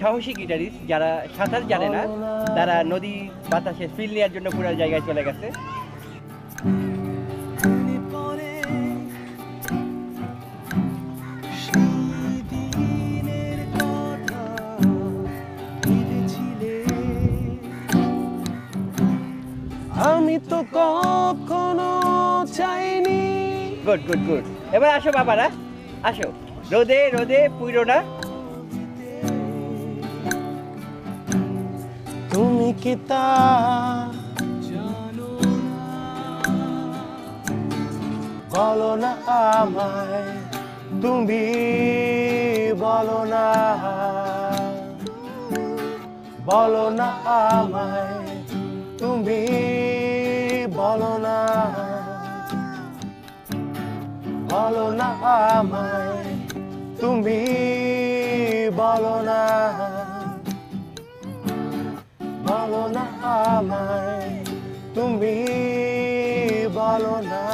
সাহসী গিটারিস্ট যারা সাঁতার জানে না, তারা নদী বাতাসে ফিল নেওয়ার জন্য পুরো জায়গায় চলে গেছে। আমি তো কখনো চাইনি। Good good good. এবার আসো বাবারা, আসো। রোদে রোদে পুইরো না। তুমি কি তা বলো না আমায়, তুমি বলো না, বলো না আমায়, তুমি বলো না, বলো না আমায়, তুমি বলো না, বলো না আমায়, তুমি বলো না।